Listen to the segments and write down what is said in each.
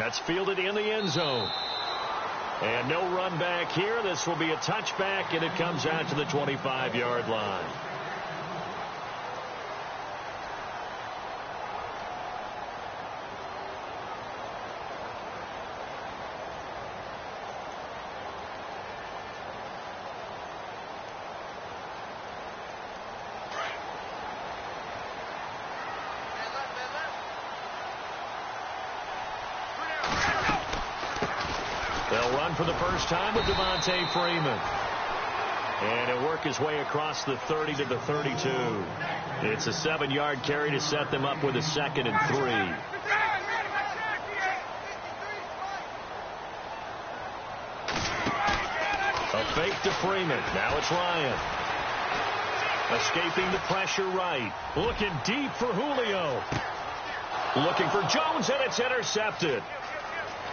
That's fielded in the end zone. And no run back here. This will be a touchback, and it comes out to the 25-yard line. They'll run for the first time with Devontae Freeman. And he'll work his way across the 30 to the 32. It's a 7-yard carry to set them up with a 2nd and 3. A fake to Freeman. Now it's Ryan. Escaping the pressure right. Looking deep for Julio. Looking for Jones, and it's intercepted.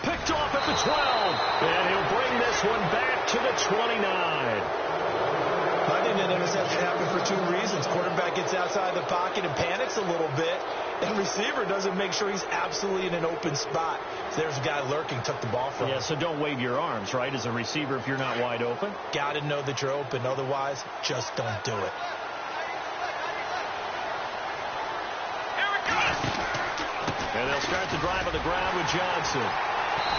Picked off at the 12, and he'll bring this one back to the 29. I think that interception happened for 2 reasons. Quarterback gets outside the pocket and panics a little bit, and receiver doesn't make sure he's absolutely in an open spot. So there's a guy lurking, took the ball from him. Yeah, so don't wave your arms, right, as a receiver if you're not wide open. Got to know that you're open. Otherwise, just don't do it. And they'll start the drive on the ground with Johnson.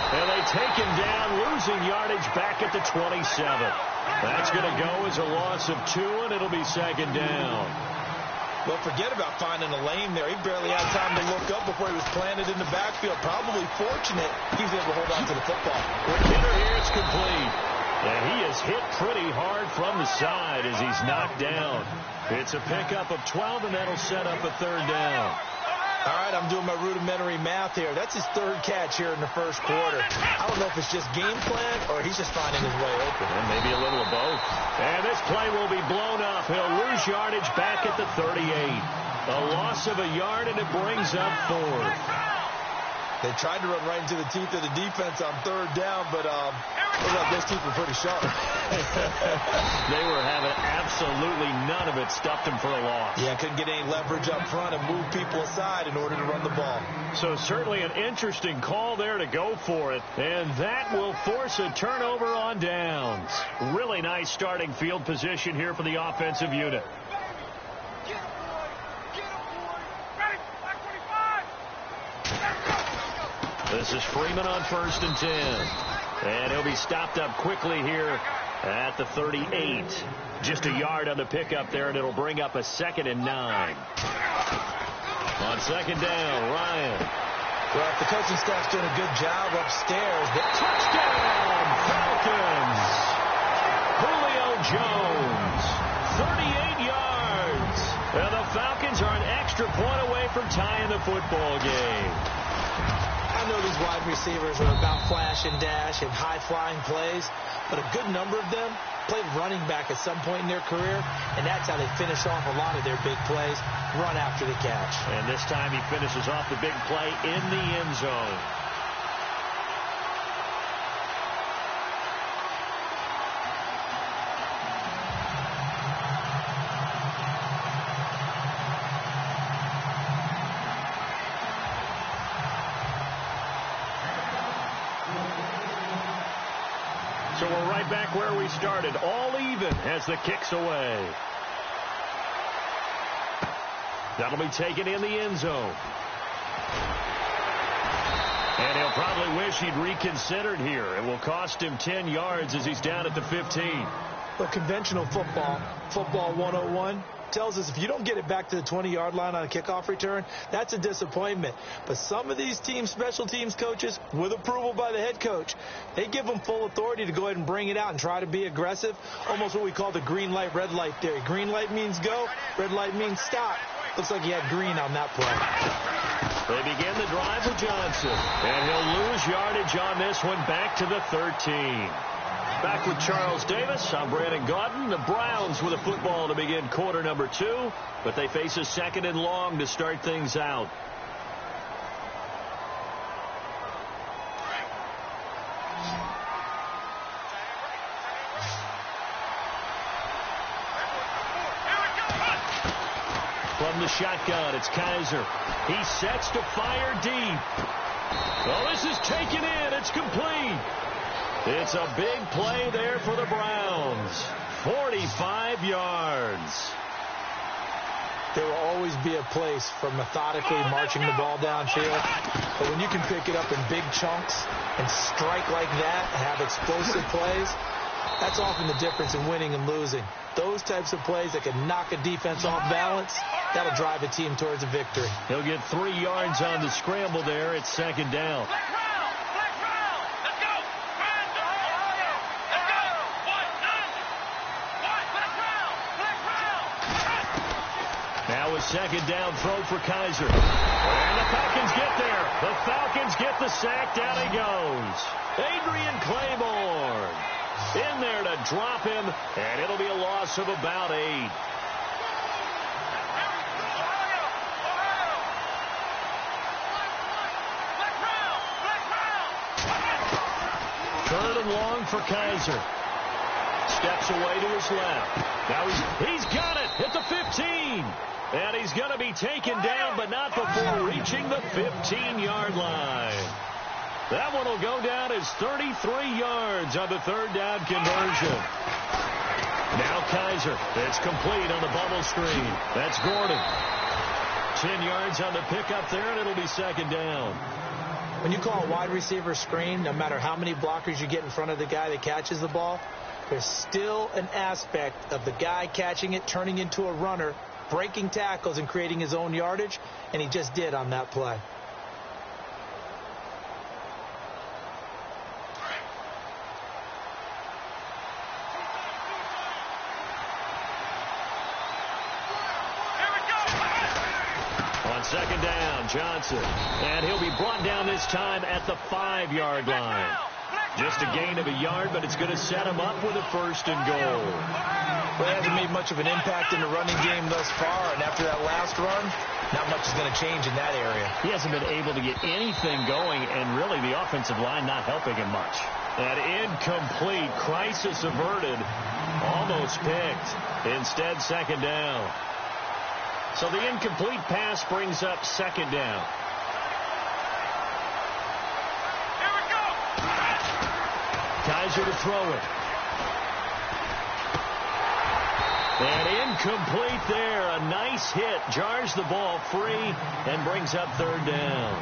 And they take him down, losing yardage back at the 27. That's going to go as a loss of 2, and it'll be 2nd down. Well, forget about finding a lane there. He barely had time to look up before he was planted in the backfield. Probably fortunate he was able to hold on to the football. Quick hitter here, it's complete. And he is hit pretty hard from the side as he's knocked down. It's a pickup of 12, and that'll set up a 3rd down. All right, I'm doing my rudimentary math here. That's his 3rd catch here in the 1st quarter. I don't know if it's just game plan or he's just finding his way open. And maybe a little of both. And this play will be blown up. He'll lose yardage back at the 38. A loss of a yard, and it brings up 4th. They tried to run right into the teeth of the defense on 3rd down, but look like those teeth were pretty sharp. They were having absolutely none of it. Stuffed him for a loss. Yeah, couldn't get any leverage up front and move people aside in order to run the ball. So certainly an interesting call there to go for it. And that will force a turnover on downs. Really nice starting field position here for the offensive unit. This is Freeman on 1st and 10. And he'll be stopped up quickly here at the 38. Just a yard on the pickup there, and it'll bring up a 2nd and 9. On 2nd down, Ryan. Well, the coaching staff's doing a good job upstairs. But touchdown, Falcons! Julio Jones, 38 yards. And the Falcons are an extra point away from tying the football game. I know these wide receivers are about flash and dash and high-flying plays, but a good number of them played running back at some point in their career, and that's how they finish off a lot of their big plays, run after the catch. And this time he finishes off the big play in the end zone. So we're right back where we started, all even as the kick's away. That'll be taken in the end zone. And he'll probably wish he'd reconsidered here. It will cost him 10 yards as he's down at the 15. Well, conventional football 101, tells us if you don't get it back to the 20-yard line on a kickoff return, that's a disappointment. But some of these teams, special teams coaches, with approval by the head coach, they give them full authority to go ahead and bring it out and try to be aggressive, almost what we call the green light, red light theory. Green light means go, red light means stop. Looks like he had green on that play. They begin the drive with Johnson, and he'll lose yardage on this one back to the 13. Back with Charles Davis, I'm Brandon Gaudin. The Browns with a football to begin quarter number 2, but they face a 2nd and long to start things out. From the shotgun, it's Kaiser. He sets to fire deep. Oh, this is taken in. It's complete. It's a big play there for the Browns. 45 yards. There will always be a place for methodically marching the ball downfield. But when you can pick it up in big chunks and strike like that and have explosive plays, that's often the difference in winning and losing. Those types of plays that can knock a defense off balance, that'll drive a team towards a victory. He'll get 3 yards on the scramble there. It's second down. Now a second down throw for Kaiser. And the Falcons get there. The Falcons get the sack. Down he goes. Adrian Claiborne in there to drop him, and it'll be a loss of about 8. Third and long for Kaiser. Steps away to his left. Now he's got it at the 15. And he's going to be taken down, but not before reaching the 15-yard line. That one will go down as 33 yards on the third down conversion. Now Kaiser. It's complete on the bubble screen. That's Gordon. 10 yards on the pickup there, and it'll be second down. When you call a wide receiver screen, no matter how many blockers you get in front of the guy that catches the ball, there's still an aspect of the guy catching it, turning into a runner, breaking tackles and creating his own yardage, and he just did on that play. On second down, Johnson. And he'll be brought down this time at the 5-yard line. Just a gain of a yard, but it's going to set him up with a first and goal. Well, he hasn't made much of an impact in the running game thus far, and after that last run, not much is going to change in that area. He hasn't been able to get anything going, and really the offensive line not helping him much. That incomplete, crisis averted, almost picked. Instead, second down. So the incomplete pass brings up second down. Kaiser to throw it. And incomplete there. A nice hit. Jars the ball free and brings up third down.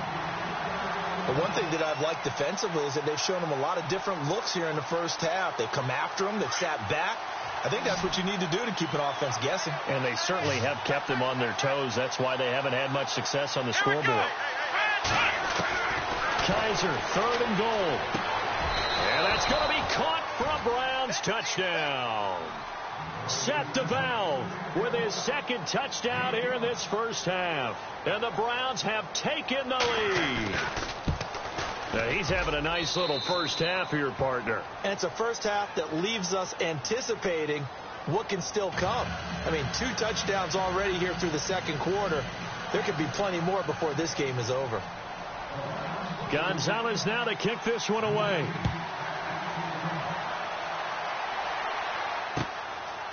But one thing that I've liked defensively is that they've shown him a lot of different looks here in the first half. They've come after him. They've sat back. I think that's what you need to do to keep an offense guessing. And they certainly have kept them on their toes. That's why they haven't had much success on the scoreboard. Kaiser, third and goal. And that's going to be caught for a Browns touchdown. Seth DeValve with his second touchdown here in this first half. And the Browns have taken the lead. Now he's having a nice little first half here, partner. And it's a first half that leaves us anticipating what can still come. I mean, 2 touchdowns already here through the second quarter. There could be plenty more before this game is over. Gonzalez now to kick this one away.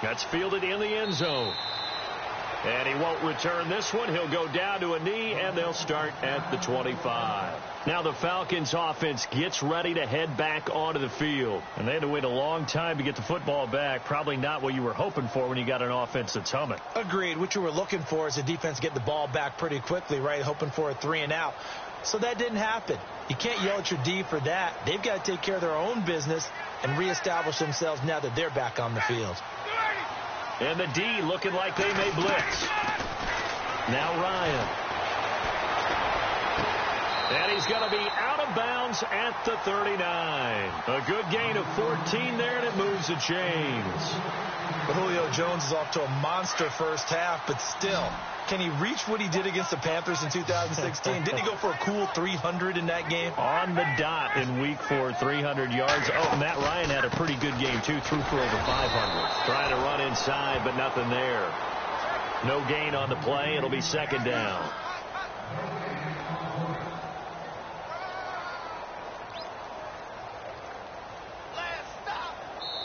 That's fielded in the end zone. And he won't return this one. He'll go down to a knee, and they'll start at the 25. Now the Falcons offense gets ready to head back onto the field. And they had to wait a long time to get the football back. Probably not what you were hoping for when you got an offense that's humming. Agreed. What you were looking for is the defense get the ball back pretty quickly, right? Hoping for a 3 and out. So that didn't happen. You can't yell at your D for that. They've got to take care of their own business and reestablish themselves now that they're back on the field. And the D looking like they may blitz. Now Ryan. And he's going to be out of bounds at the 39. A good gain of 14 there, and it moves the chains. But Julio Jones is off to a monster first half, but still, can he reach what he did against the Panthers in 2016? Didn't he go for a cool 300 in that game? On the dot in week 4, 300 yards. Oh, Matt Ryan had a pretty good game, too. Threw for over 500. Trying to run inside, but nothing there. No gain on the play. It'll be second down.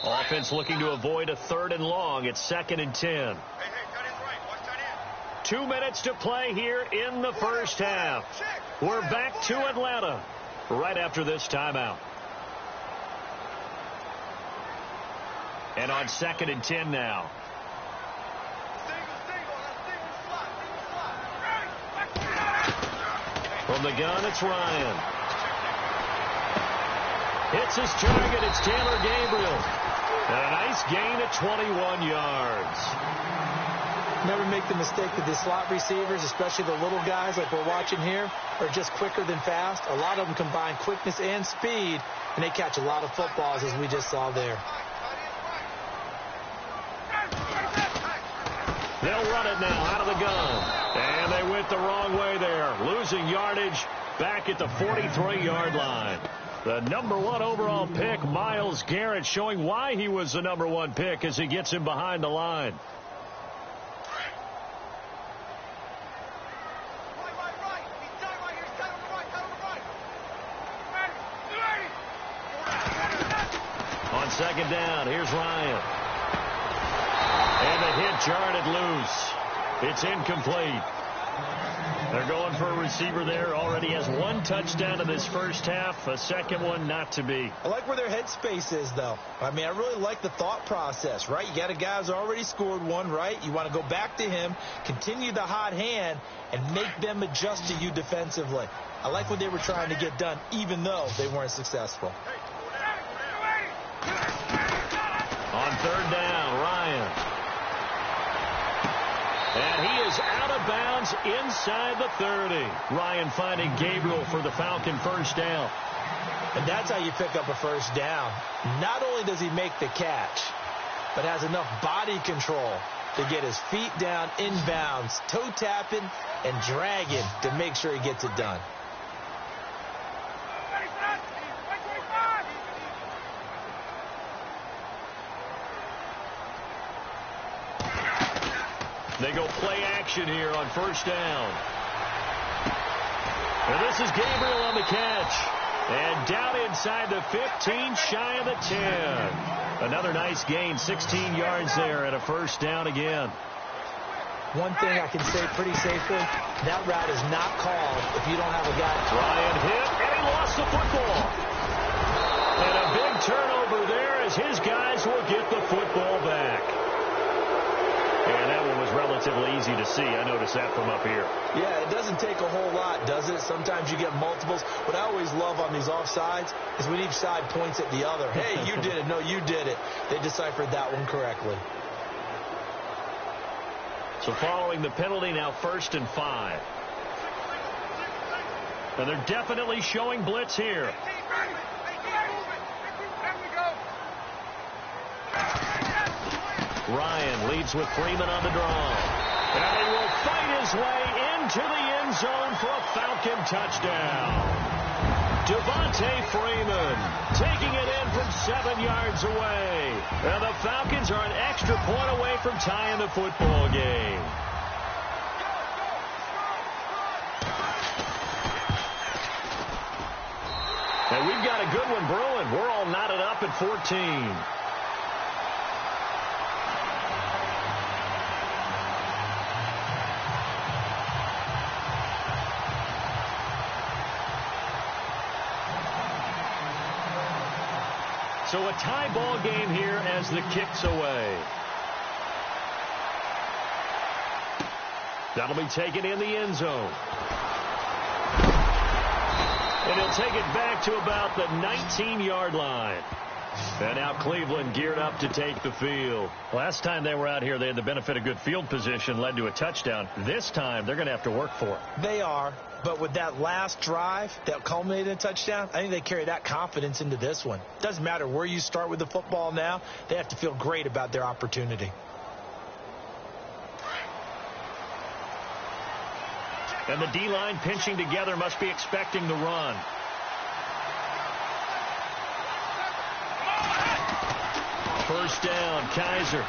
Offense looking to avoid a 3rd and long. It's 2nd and 10. 2 minutes to play here in the first half. We're back to Atlanta right after this timeout. And on 2nd and 10 now. From the gun, it's Ryan. Hits his target. It's Taylor Gabriel. And a nice gain of 21 yards. Never make the mistake that the slot receivers, especially the little guys like we're watching here, are just quicker than fast. A lot of them combine quickness and speed, and they catch a lot of footballs, as we just saw there. They'll run it now out of the gun. And they went the wrong way there, losing yardage back at the 43-yard line. The number 1 overall pick, Myles Garrett, showing why he was the number 1 pick as he gets him behind the line. On 2nd down, here's Ryan. And the hit jarred it loose. It's incomplete. They're going for a receiver there. Already has 1 touchdown in this first half. A second one not to be. I like where their headspace is, though. I mean, I really like the thought process, right? You got a guy who's already scored 1, right? You want to go back to him, continue the hot hand, and make them adjust to you defensively. I like what they were trying to get done, even though they weren't successful. On 3rd down, Ryan. And he is out of bounds inside the 30. Ryan finding Gabriel for the Falcon first down. And that's how you pick up a first down. Not only does he make the catch, but has enough body control to get his feet down inbounds, toe tapping and dragging to make sure he gets it done. They go play action here on first down. And this is Gabriel on the catch. And down inside the 15, shy of the 10. Another nice gain, 16 yards there and a first down again. One thing I can say pretty safely, that route is not called if you don't have a guy. Ryan hit, and he lost the football. And a big turnover there as his guys will get the football back. And that one was relatively easy to see. I noticed that from up here. Yeah, it doesn't take a whole lot, does it? Sometimes you get multiples. What I always love on these offsides is when each side points at the other. Hey, you did it. No, you did it. They deciphered that one correctly. So following the penalty, now 1st and 5. And they're definitely showing blitz here. Ryan leads with Freeman on the draw. And he will fight his way into the end zone for a Falcon touchdown. Devontae Freeman taking it in from 7 yards away. And the Falcons are an extra point away from tying the football game. And we've got a good one brewing. We're all knotted up at 14. So a tie ball game here as the kick's away. That'll be taken in the end zone. And he'll take it back to about the 19-yard line. And now Cleveland geared up to take the field. Last time they were out here, they had the benefit of good field position, led to a touchdown. This time, they're going to have to work for it. They are. But with that last drive that culminated in a touchdown, I think they carry that confidence into this one. Doesn't matter where you start with the football now. They have to feel great about their opportunity. And the D-line pinching together must be expecting the run. First down, Kaiser.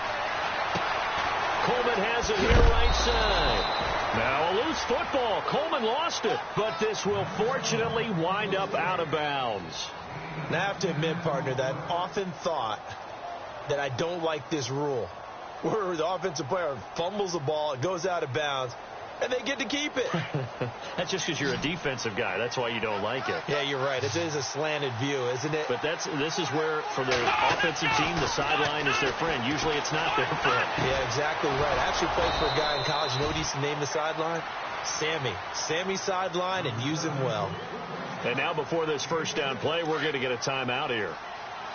Coleman has it here right side. Now a loose football. Coleman lost it, but this will fortunately wind up out of bounds. Now, I have to admit, partner, that I've often thought that I don't like this rule, where the offensive player fumbles the ball, it goes out of bounds, and they get to keep it. That's just because you're a defensive guy. That's why you don't like it. Yeah, you're right. It is a slanted view, isn't it? But this is where, for the offensive team, the sideline is their friend. Usually it's not their friend. Yeah, exactly right. I actually played for a guy in college. You know what he used to name the sideline? Sammy. Sammy sideline, and use him well. And now before this first down play, we're going to get a timeout here,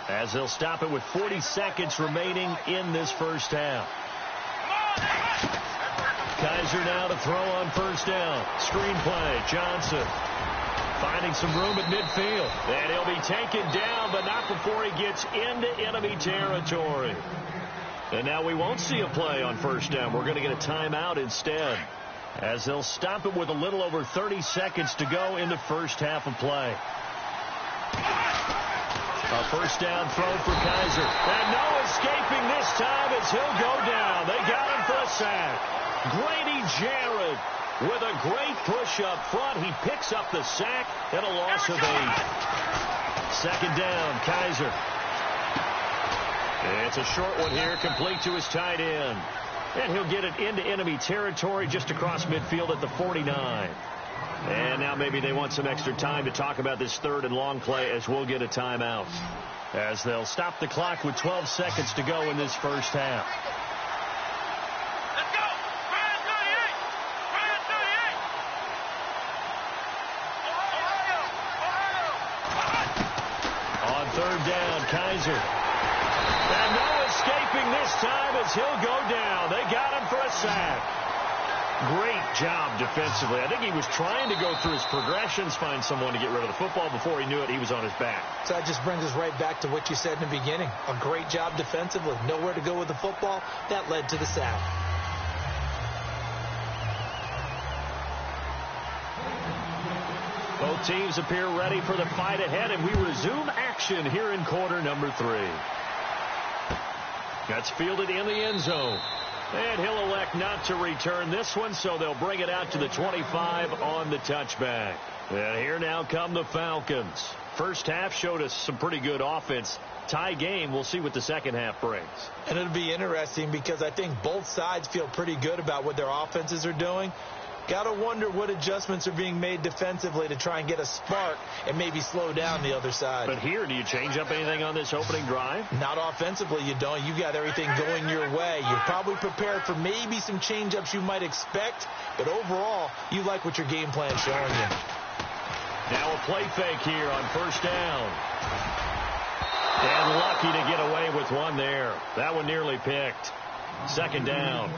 as they'll stop it with 40 seconds remaining in this first half. Kaiser now to throw on first down. Screen play. Johnson finding some room at midfield. And he'll be taken down, but not before he gets into enemy territory. And now we won't see a play on first down. We're going to get a timeout instead, as they'll stop it with a little over 30 seconds to go in the first half of play. A first down throw for Kaiser. And no escaping this time as he'll go down. They got him for a sack. Grady Jarrett with a great push up front. He picks up the sack and a loss of 8. Second down, Kaiser. It's a short one here, complete to his tight end. And he'll get it into enemy territory just across midfield at the 49. And now maybe they want some extra time to talk about this third and long play, as we'll get a timeout, as they'll stop the clock with 12 seconds to go in this first half. Let's go! Brian 38! Brian 38! On third down, Kaiser. And no escaping this time as he'll go down. They got him for a sack. Great job defensively. I think he was trying to go through his progressions, find someone to get rid of the football. Before he knew it, he was on his back. So that just brings us right back to what you said in the beginning. A great job defensively. Nowhere to go with the football. That led to the sack. Both teams appear ready for the fight ahead, and we resume action here in quarter number 3. That's fielded in the end zone. And he'll elect not to return this one, so they'll bring it out to the 25 on the touchback. And here now come the Falcons. First half showed us some pretty good offense. Tie game. We'll see what the second half brings. And it'll be interesting because I think both sides feel pretty good about what their offenses are doing. Got to wonder what adjustments are being made defensively to try and get a spark and maybe slow down the other side. But here, do you change up anything on this opening drive? Not offensively, you don't. You got everything going your way. You're probably prepared for maybe some change-ups you might expect, but overall, you like what your game plan's showing you. Now a play fake here on first down. And lucky to get away with one there. That one nearly picked. Second down.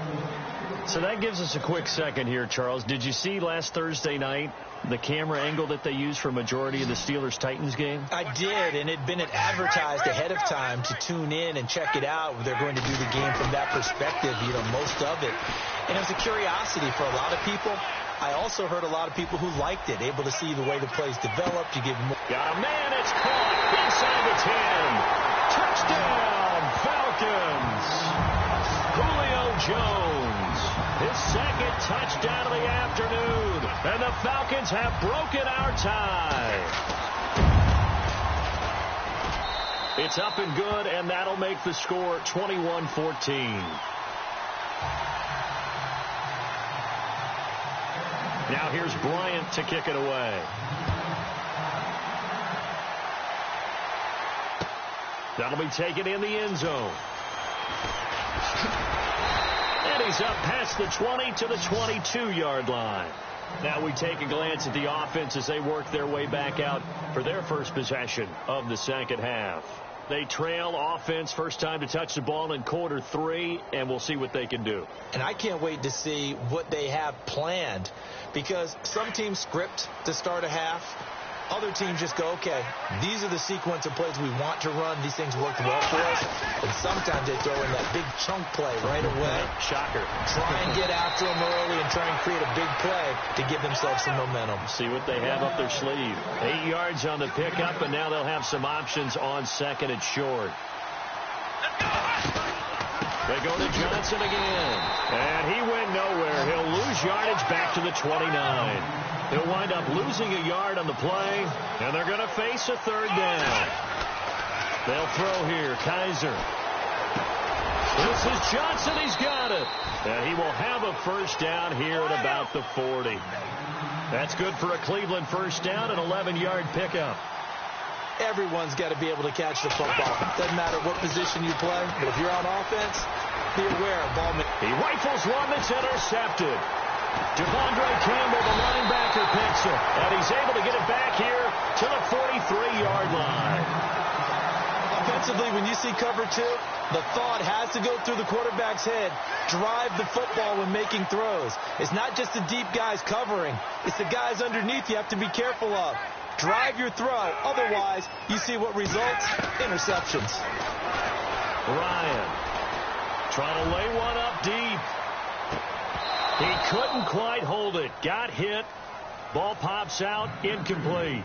So that gives us a quick second here, Charles. Did you see last Thursday night the camera angle that they used for a majority of the Steelers-Titans game? I did, and it had been advertised ahead of time to tune in and check it out. They're going to do the game from that perspective, most of it. And it was a curiosity for a lot of people. I also heard a lot of people who liked it, able to see the way the plays developed. You give more. Got a man, it's caught inside the 10. Touchdown, Falcons. Julio Jones, his second touchdown of the afternoon. And the Falcons have broken our tie. It's up and good, and that'll make the score 21-14. Now here's Bryant to kick it away. That'll be taken in the end zone. And he's up past the 20 to the 22-yard line. Now we take a glance at the offense as they work their way back out for their first possession of the second half. They trail offense, first time to touch the ball in quarter 3, and we'll see what they can do. And I can't wait to see what they have planned, because some teams script to start a half. Other teams just go, okay, these are the sequence of plays we want to run. These things work well for us. And sometimes they throw in that big chunk play right away. Shocker. Try and get after them early and try and create a big play to give themselves some momentum. See what they have up their sleeve. 8 yards on the pickup, and now they'll have some options on second and short. They go to Johnson again. And he went nowhere. He'll lose yardage back to the 29. He'll wind up losing a yard on the play, and they're going to face a third down. They'll throw here. Kaiser. This is Johnson. He's got it. And he will have a first down here at about the 40. That's good for a Cleveland first down, an 11-yard pickup. Everyone's got to be able to catch the football. Doesn't matter what position you play, but if you're on offense, be aware of ball. He rifles one that's intercepted. Devondre Campbell, the linebacker, picks it, and he's able to get it back here to the 43-yard line. Offensively, when you see cover two, the thought has to go through the quarterback's head. Drive the football when making throws. It's not just the deep guys covering. It's the guys underneath you have to be careful of. Drive your throw. Otherwise, you see what results? Interceptions. Ryan trying to lay one up deep. He couldn't quite hold it. Got hit. Ball pops out. Incomplete.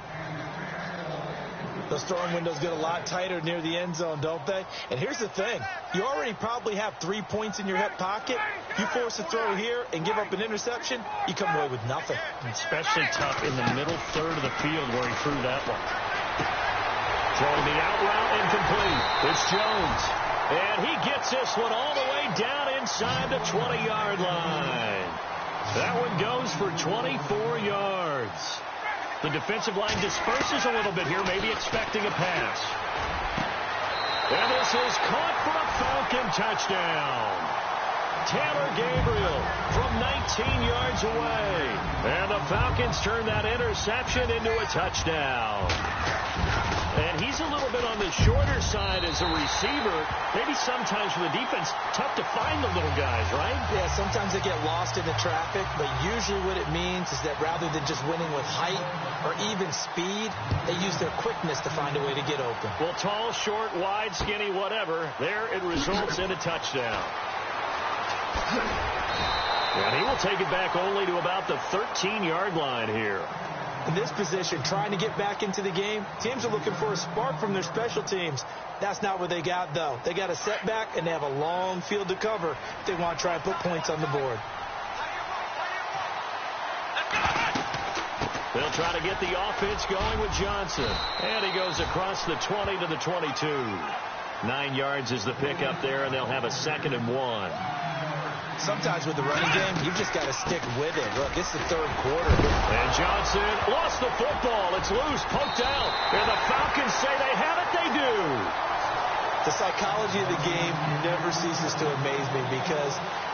Those throwing windows get a lot tighter near the end zone, don't they? And here's the thing. You already probably have 3 points in your hip pocket. You force a throw here and give up an interception, you come away with nothing. Especially tough in the middle third of the field where he threw that one. Throwing the out route incomplete. It's Jones. And he gets this one all the way down inside the 20-yard line. That one goes for 24 yards. The defensive line disperses a little bit here, maybe expecting a pass. And this is caught for a Falcon touchdown. Taylor Gabriel from 19 yards away. And the Falcons turn that interception into a touchdown. And he's a little bit on the shorter side as a receiver. Maybe sometimes for the defense, tough to find the little guys, right? Yeah, sometimes they get lost in the traffic, but usually what it means is that rather than just winning with height or even speed, they use their quickness to find a way to get open. Well, tall, short, wide, skinny, whatever, there it results in a touchdown. And he will take it back only to about the 13-yard line here. In this position, trying to get back into the game, teams are looking for a spark from their special teams. That's not what they got, though. They got a setback, and they have a long field to cover if they want to try and put points on the board. They'll try to get the offense going with Johnson. And he goes across the 20 to the 22. 9 yards is the pickup there, and they'll have a 2nd and 1. Sometimes with the running game, you've just got to stick with it. Look, it's the third quarter. And Johnson lost the football. It's loose, poked out. And the Falcons say they have it. They do. The psychology of the game never ceases to amaze me because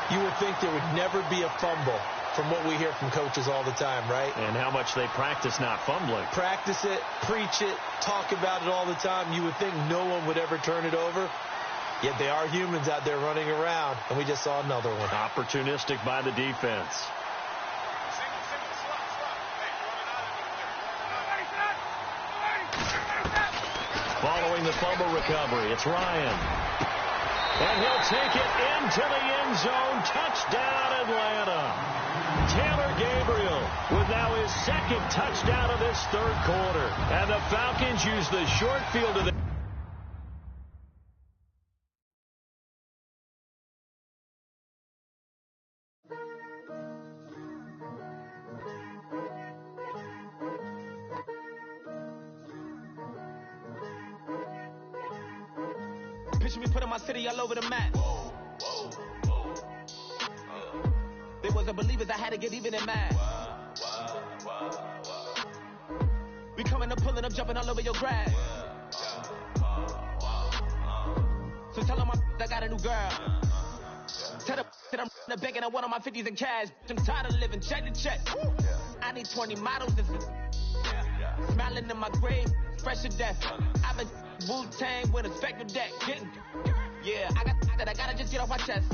you would think there would never be a fumble from what we hear from coaches all the time, right? And how much they practice not fumbling. Practice it, preach it, talk about it all the time. You would think no one would ever turn it over. Yet they are humans out there running around, and we just saw another one. Opportunistic by the defense. Following the fumble recovery, it's Ryan. And he'll take it into the end zone. Touchdown, Atlanta. Taylor Gabriel with now his 2nd touchdown of this third quarter. And the Falcons use the short field of the... Picture me putting my city all over the map. They wasn't believers, I had to get even in math. We coming up, pulling up, jumping all over your grass. So tell them I got a new girl. Tell them that I'm in the bank and I want all my 50s in cash. I'm tired of living check to check. I need 20 models. Smiling in my grave, fresh to death. I've been Wu-Tang with a spectrum deck. I gotta just get off my chest.